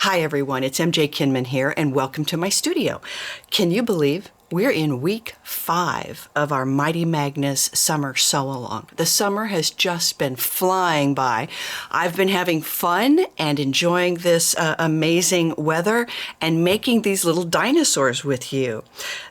Hi everyone, it's MJ Kinman here and welcome to my studio. Can you believe we're in week 5 of our Mighty Magnus summer sew-along? The summer has just been flying by. I've been having fun and enjoying this amazing weather and making these little dinosaurs with you.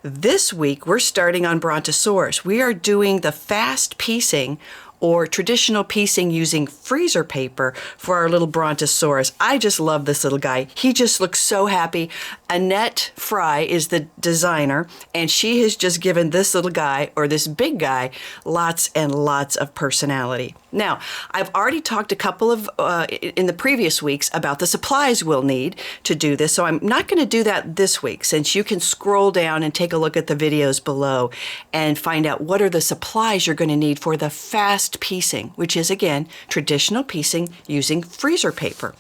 This week we're starting on Brontosaurus. We are doing the fast piecing or traditional piecing using freezer paper for our little Brontosaurus. I just love this little guy. He just looks so happy. Annette Frye is the designer, and she has just given this little guy, or this big guy, lots and lots of personality. Now, I've already talked a couple of, in the previous weeks, about the supplies we'll need to do this, so I'm not going to do that this week, since you can scroll down and take a look at the videos below and find out what are the supplies you're going to need for the fast piecing, which is, again, traditional piecing using freezer paper.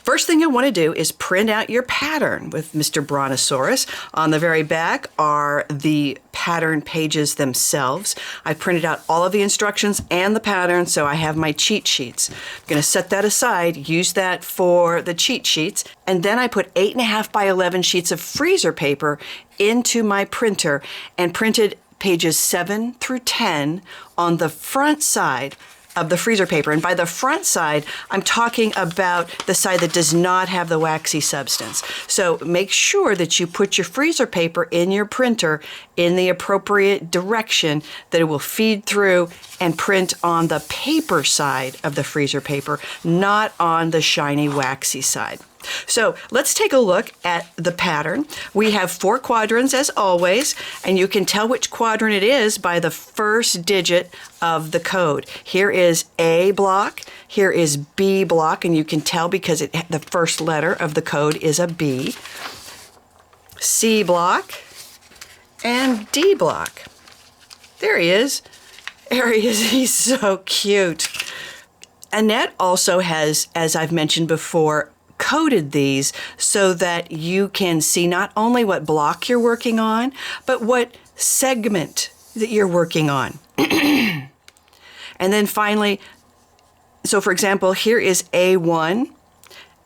First thing you'll want to do is print out your pattern with Mr. Brontosaurus. On the very back are the pattern pages themselves. I printed out all of the instructions and the pattern, so I have my cheat sheets. I'm going to set that aside, use that for the cheat sheets, and then I put 8.5 by 11 sheets of freezer paper into my printer and printed pages 7 through 10 on the front side of the freezer paper. And by the front side, I'm talking about the side that does not have the waxy substance. So make sure that you put your freezer paper in your printer in the appropriate direction that it will feed through and print on the paper side of the freezer paper, not on the shiny waxy side. So let's take a look at the pattern. We have 4 quadrants as always, and you can tell which quadrant it is by the first digit of the code. Here is A block, here is B block, and you can tell because the first letter of the code is a B. C block and D block. There he is. There he is. He's so cute. Annette also has, as I've mentioned before, coded these so that you can see not only what block you're working on, but what segment that you're working on. And then finally, so for example, here is A1,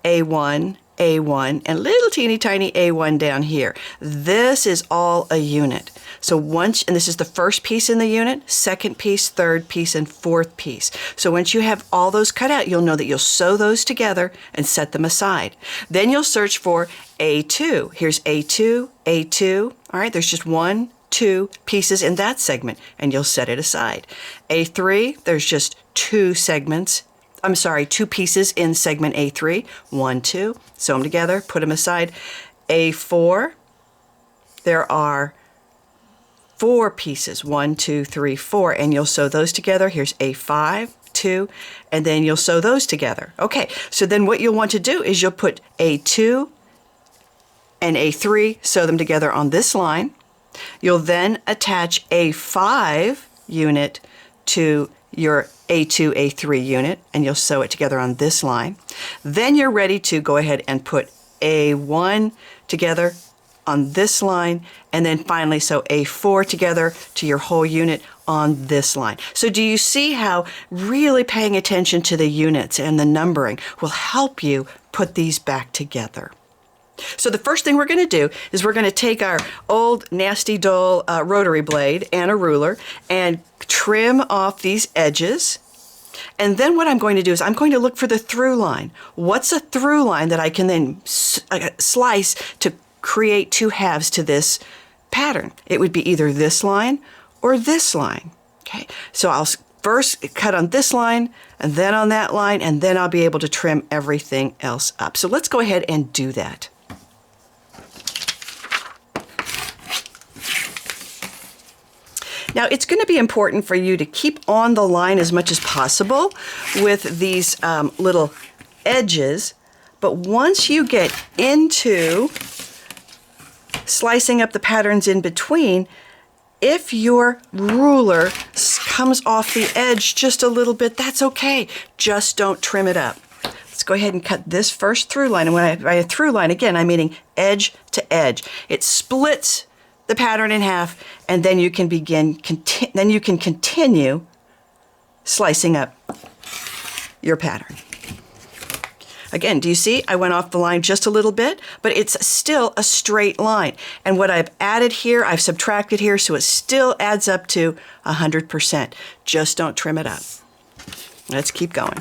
A1, A1, and little teeny tiny A1 down here. This is all a unit. So once, and this is the first piece in the unit, second piece, third piece, and fourth piece. So once you have all those cut out, you'll know that you'll sew those together and set them aside. Then you'll search for A2. Here's A2, A2. All right, there's just 1, 2 pieces in that segment, and you'll set it aside. A3, there's just 2 segments. I'm sorry, 2 pieces in segment A3. 1, 2. Sew them together, put them aside. A4, there are 4 pieces, 1, 2, 3, 4, and you'll sew those together. Here's A5, 2, and then you'll sew those together. Okay, so then what you'll want to do is you'll put A2 and A3, sew them together on this line. You'll then attach A5 unit to your A2, A3 unit, and you'll sew it together on this line. Then you're ready to go ahead and put A1 together on this line, and then finally sew A4 together to your whole unit on this line. So do you see how really paying attention to the units and the numbering will help you put these back together? So the first thing we're going to do is we're going to take our old nasty dull rotary blade and a ruler and trim off these edges. And then what I'm going to do is I'm going to look for the through line. What's a through line that I can then slice to create 2 halves to this pattern? It would be either this line or this line. Okay, so I'll first cut on this line and then on that line, and then I'll be able to trim everything else up. So let's go ahead and do that. Now, it's going to be important for you to keep on the line as much as possible with these little edges, but once you get into slicing up the patterns in between, if your ruler comes off the edge just a little bit, that's okay. Just don't trim it up. Let's go ahead and cut this first through line. And when by a through line, again, I'm meaning edge to edge. It splits the pattern in half, and then you can continue slicing up your pattern. Again, do you see? I went off the line just a little bit, but it's still a straight line. And what I've added here, I've subtracted here, so it still adds up to 100%. Just don't trim it up. Let's keep going.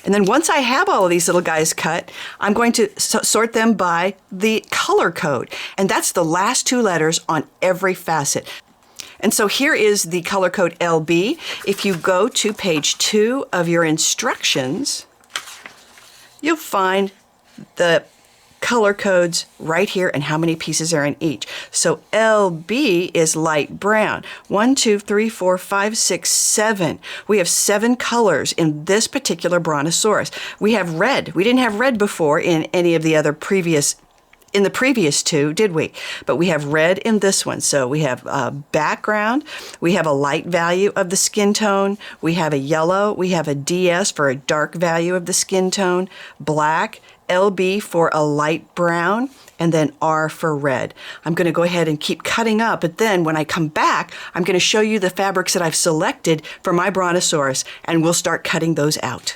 And then once I have all of these little guys cut, I'm going to sort them by the color code. And that's the last 2 letters on every facet. And so here is the color code LB. If you go to page 2 of your instructions, you'll find the color codes right here and how many pieces are in each. So LB is light brown. 1, 2, 3, 4, 5, 6, 7. We have 7 colors in this particular Brontosaurus. We have red. We didn't have red before in any of the other previous 2, did we? But we have red in this one. So we have a background, we have a light value of the skin tone, we have a yellow, we have a DS for a dark value of the skin tone, black, LB for a light brown, and then R for red. I'm going to go ahead and keep cutting up, but then when I come back, I'm going to show you the fabrics that I've selected for my Brontosaurus, and we'll start cutting those out.